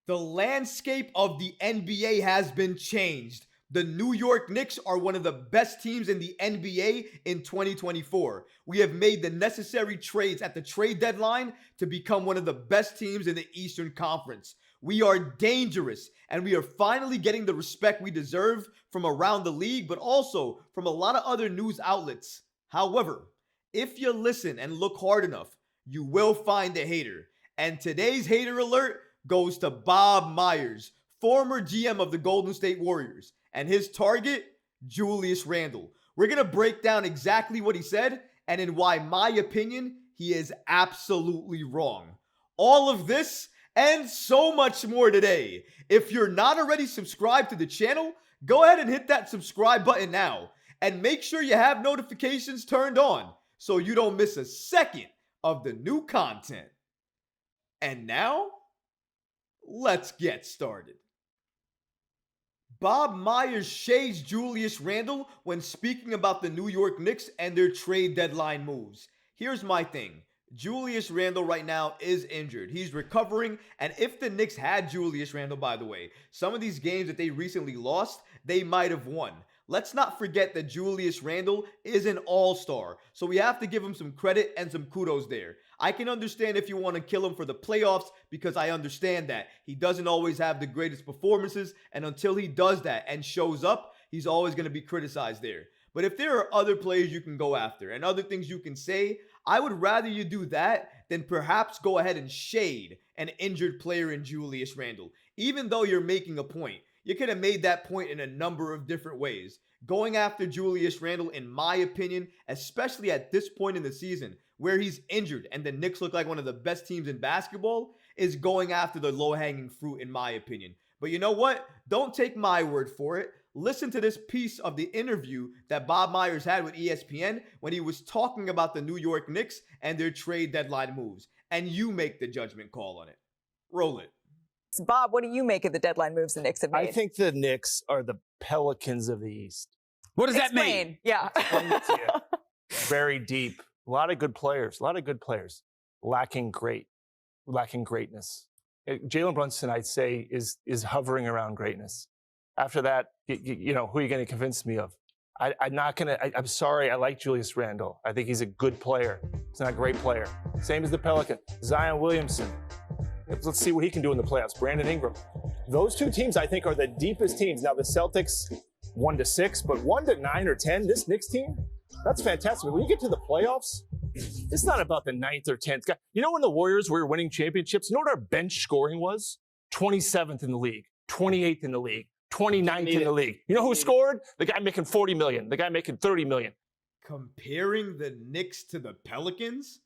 The landscape of the NBA has been changed. The New York Knicks are one of the best teams in the NBA in 2024. We have made the necessary trades at the trade deadline to become one of the best teams in the Eastern Conference. We are dangerous, and we are finally getting the respect we deserve from around the league, but also from a lot of other news outlets. However, if you listen and look hard enough, you will find a hater. And today's hater alert goes to Bob Myers, former GM of the Golden State Warriors, and his target, Julius Randle. We're going to break down exactly what he said and in why my opinion, he is absolutely wrong. All of this and so much more today. If you're not already subscribed to the channel, go ahead and hit that subscribe button now and make sure you have notifications turned on so you don't miss a second of the new content. And now, let's get started. Bob Myers shades Julius Randle when speaking about the New York Knicks and their trade deadline moves. Here's my thing. Julius Randle right now is injured. He's recovering, and if the Knicks had Julius Randle, by the way, some of these games that they recently lost, they might have won. Let's not forget that Julius Randle is an all-star, so we have to give him some credit and some kudos there. I can understand if you want to kill him for the playoffs because I understand that. He doesn't always have the greatest performances, and until he does that and shows up, he's always going to be criticized there. But if there are other players you can go after and other things you can say, I would rather you do that than perhaps go ahead and shade an injured player in Julius Randle. Even though you're making a point, you could have made that point in a number of different ways. Going after Julius Randle, in my opinion, especially at this point in the season where he's injured and the Knicks look like one of the best teams in basketball, is going after the low-hanging fruit, in my opinion. But you know what? Don't take my word for it. Listen to this piece of the interview that Bob Myers had with ESPN when he was talking about the New York Knicks and their trade deadline moves. And you make the judgment call on it. Roll it. Bob, what do you make of the deadline moves the Knicks have made? I think the Knicks are the Pelicans of the East. What does that mean? Yeah. Very deep. A lot of good players. Lacking greatness. Jalen Brunson, I'd say, is hovering around greatness. After that, you know, who are you going to convince me of? I'm sorry, I like Julius Randle. I think he's a good player. He's not a great player. Same as the Pelicans. Zion Williamson. Let's see what he can do in the playoffs. Brandon Ingram. Those two teams, I think, are the deepest teams. Now, the Celtics, 1-6, but 1-9 or 10, this Knicks team, that's fantastic. When you get to the playoffs, it's not about the 9th or 10th guy. You know when the Warriors were winning championships, you know what our bench scoring was? 27th in the league, 28th in the league, 29th in the league. You know who scored? The guy making $40 million, the guy making $30 million. Comparing the Knicks to the Pelicans?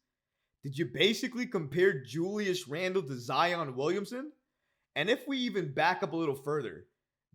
Did you basically compare Julius Randle to Zion Williamson? And if we even back up a little further,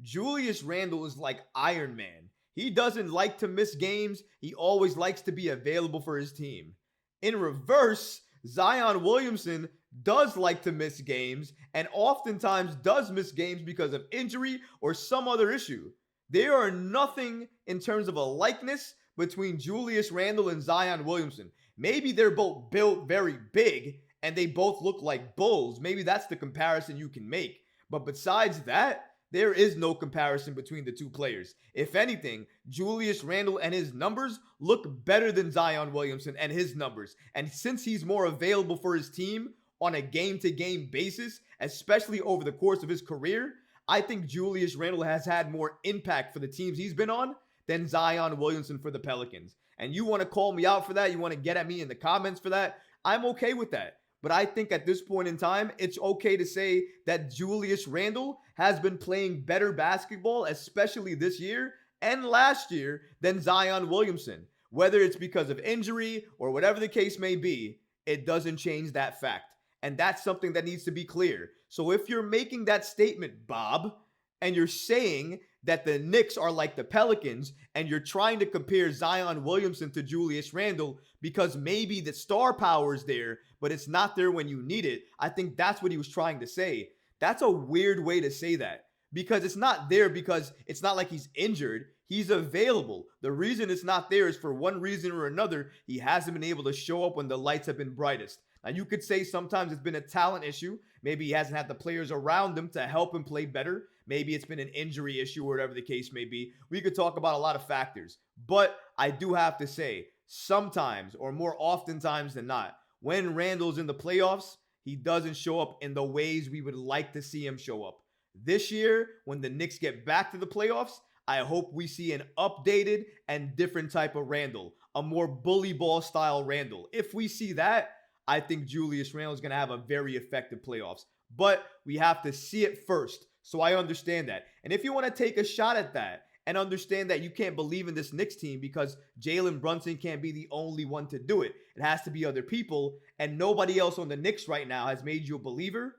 Julius Randle is like Iron Man. He doesn't like to miss games. He always likes to be available for his team. In reverse, Zion Williamson does like to miss games and oftentimes does miss games because of injury or some other issue. There are nothing in terms of a likeness between Julius Randle and Zion Williamson. Maybe they're both built very big and they both look like bulls. Maybe that's the comparison you can make. But besides that, there is no comparison between the two players. If anything, Julius Randle and his numbers look better than Zion Williamson and his numbers. And since he's more available for his team on a game-to-game basis, especially over the course of his career, I think Julius Randle has had more impact for the teams he's been on than Zion Williamson for the Pelicans. And you want to call me out for that? You want to get at me in the comments for that? I'm okay with that. But I think at this point in time, it's okay to say that Julius Randle has been playing better basketball, especially this year and last year, than Zion Williamson. Whether it's because of injury or whatever the case may be, it doesn't change that fact. And that's something that needs to be clear. So if you're making that statement, Bob, and you're saying that the Knicks are like the Pelicans, and you're trying to compare Zion Williamson to Julius Randle because maybe the star power is there, but it's not there when you need it, I think that's what he was trying to say. That's a weird way to say that, because it's not there because it's not like he's injured. He's available. The reason it's not there is for one reason or another, he hasn't been able to show up when the lights have been brightest. Now, you could say sometimes it's been a talent issue. Maybe he hasn't had the players around him to help him play better. Maybe it's been an injury issue or whatever the case may be. We could talk about a lot of factors. But I do have to say, sometimes, or more oftentimes than not, when Randle's in the playoffs, he doesn't show up in the ways we would like to see him show up. This year, when the Knicks get back to the playoffs, I hope we see an updated and different type of Randle, a more bully ball style Randle. If we see that, I think Julius Randle is going to have a very effective playoffs. But we have to see it first, so I understand that. And if you want to take a shot at that and understand that you can't believe in this Knicks team because Jalen Brunson can't be the only one to do it, it has to be other people, and nobody else on the Knicks right now has made you a believer,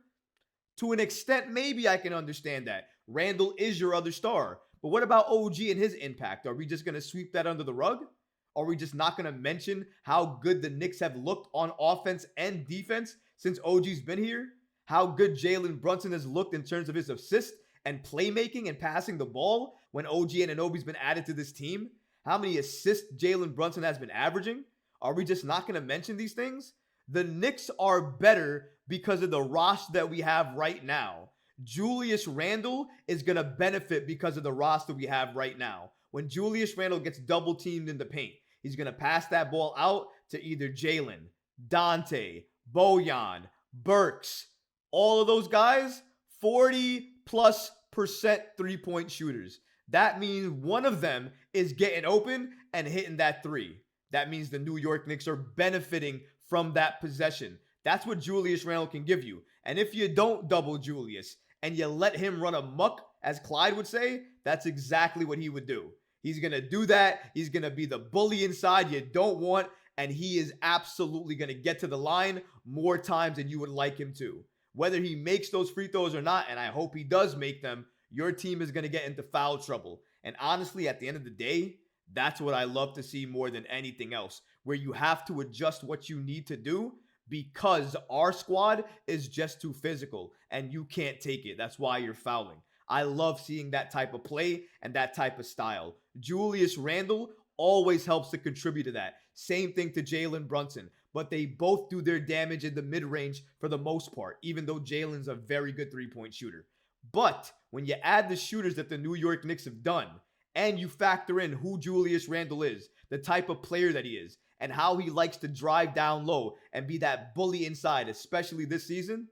to an extent, maybe I can understand that. Randle is your other star. But what about OG and his impact? Are we just going to sweep that under the rug? Are we just not going to mention how good the Knicks have looked on offense and defense since OG's been here? How good Jalen Brunson has looked in terms of his assist and playmaking and passing the ball when OG Anunoby's been added to this team? How many assists Jalen Brunson has been averaging? Are we just not going to mention these things? The Knicks are better because of the roster that we have right now. Julius Randle is going to benefit because of the roster we have right now. When Julius Randle gets double teamed in the paint, he's going to pass that ball out to either Jalen, Dante, Bojan, Burks. All of those guys, 40+% three-point shooters. That means one of them is getting open and hitting that three. That means the New York Knicks are benefiting from that possession. That's what Julius Randle can give you. And if you don't double Julius and you let him run amok, as Clyde would say, that's exactly what he would do. He's going to do that. He's going to be the bully inside you don't want, and he is absolutely going to get to the line more times than you would like him to. Whether he makes those free throws or not, and I hope he does make them, your team is going to get into foul trouble. And honestly, at the end of the day, that's what I love to see more than anything else, where you have to adjust what you need to do because our squad is just too physical and you can't take it. That's why you're fouling. I love seeing that type of play and that type of style. Julius Randle always helps to contribute to that. Same thing to Jalen Brunson, but they both do their damage in the mid-range for the most part, even though Jalen's a very good three-point shooter. But when you add the shooters that the New York Knicks have done, and you factor in who Julius Randle is, the type of player that he is, and how he likes to drive down low and be that bully inside, especially this season,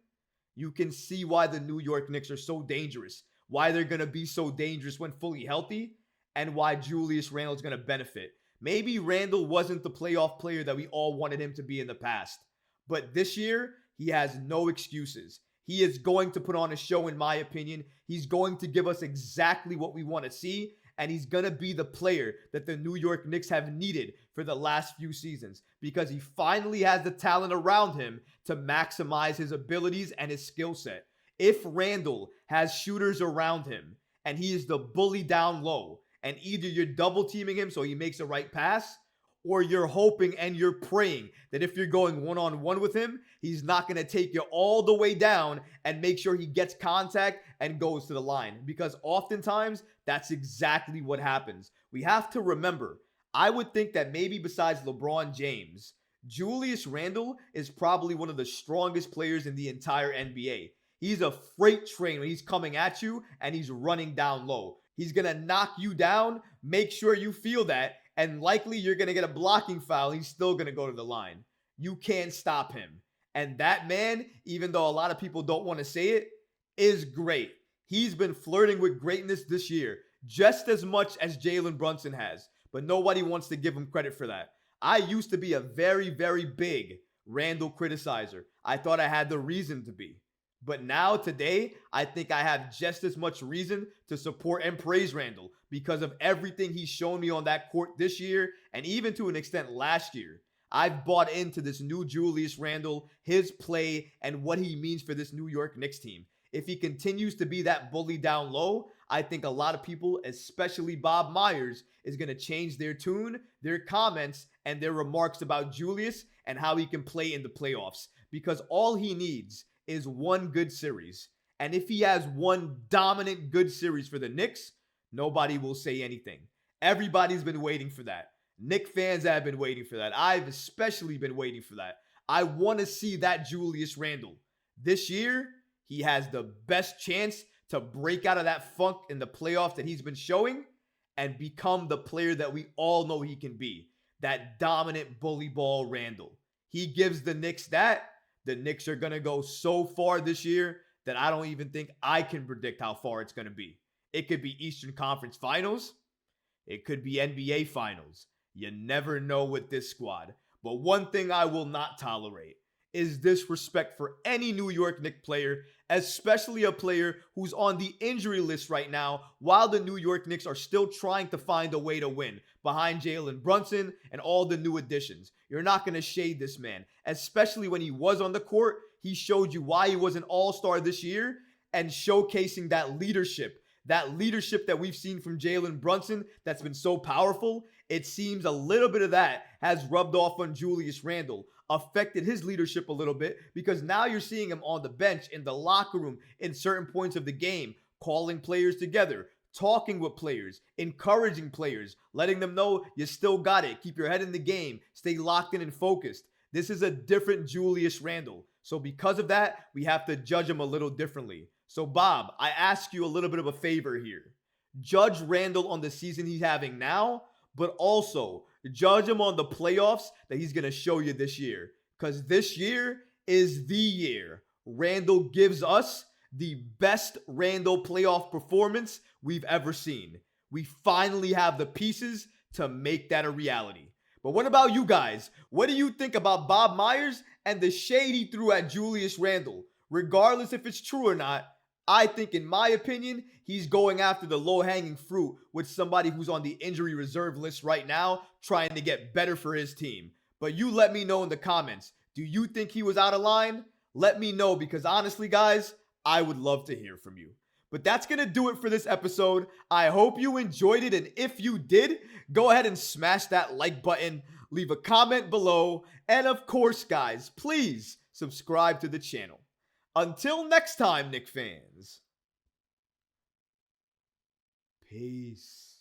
you can see why the New York Knicks are so dangerous, why they're going to be so dangerous when fully healthy, and why Julius Randle is going to benefit. Maybe Randle wasn't the playoff player that we all wanted him to be in the past, but this year, he has no excuses. He is going to put on a show, in my opinion. He's going to give us exactly what we want to see, and he's going to be the player that the New York Knicks have needed for the last few seasons because he finally has the talent around him to maximize his abilities and his skill set. If Randle has shooters around him and he is the bully down low, and either you're double teaming him so he makes a right pass, or you're hoping and you're praying that if you're going one-on-one with him, he's not going to take you all the way down and make sure he gets contact and goes to the line. Because oftentimes, that's exactly what happens. We have to remember, I would think that maybe besides LeBron James, Julius Randle is probably one of the strongest players in the entire NBA. He's a freight train when he's coming at you and he's running down low. He's going to knock you down, make sure you feel that, and likely you're going to get a blocking foul. He's still going to go to the line. You can't stop him. And that man, even though a lot of people don't want to say it, is great. He's been flirting with greatness this year, just as much as Jalen Brunson has. But nobody wants to give him credit for that. I used to be a very, very big Randle criticizer. I thought I had the reason to be. But now, today, I think I have just as much reason to support and praise Randle because of everything he's shown me on that court this year and even to an extent last year. I've bought into this new Julius Randle, his play, and what he means for this New York Knicks team. If he continues to be that bully down low, I think a lot of people, especially Bob Myers, is going to change their tune, their comments, and their remarks about Julius and how he can play in the playoffs. Because all he needs is one good series. And if he has one dominant good series for the Knicks, nobody will say anything. Everybody's been waiting for that. Knicks fans have been waiting for that. I've especially been waiting for that. I want to see that Julius Randle. This year, he has the best chance to break out of that funk in the playoffs that he's been showing and become the player that we all know he can be. That dominant bully ball Randle. He gives the Knicks that. The Knicks are going to go so far this year that I don't even think I can predict how far it's going to be. It could be Eastern Conference Finals. It could be NBA Finals. You never know with this squad. But one thing I will not tolerate is disrespect for any New York Knicks player, especially a player who's on the injury list right now while the New York Knicks are still trying to find a way to win behind Jalen Brunson and all the new additions. You're not going to shade this man, especially when he was on the court. He showed you why he was an all-star this year and showcasing that leadership that we've seen from Jalen Brunson that's been so powerful. It seems a little bit of that has rubbed off on Julius Randle, affected his leadership a little bit, because now you're seeing him on the bench, in the locker room, in certain points of the game, calling players together, talking with players, encouraging players, letting them know you still got it. Keep your head in the game. Stay locked in and focused. This is a different Julius Randle. So because of that, we have to judge him a little differently. So Bob, I ask you a little bit of a favor here. Judge Randle on the season he's having now, but also judge him on the playoffs that he's going to show you this year. Because this year is the year Randle gives us the best Randle playoff performance we've ever seen. We finally have the pieces to make that a reality. But what about you guys? What do you think about Bob Myers and the shade he threw at Julius Randle? Regardless if it's true or not, I think, in my opinion, he's going after the low-hanging fruit with somebody who's on the injury reserve list right now, trying to get better for his team. But you let me know in the comments. Do you think he was out of line? Let me know, because honestly, guys, I would love to hear from you. But that's going to do it for this episode. I hope you enjoyed it, and if you did, go ahead and smash that like button, leave a comment below, and of course, guys, please subscribe to the channel. Until next time, Knicks fans. Peace.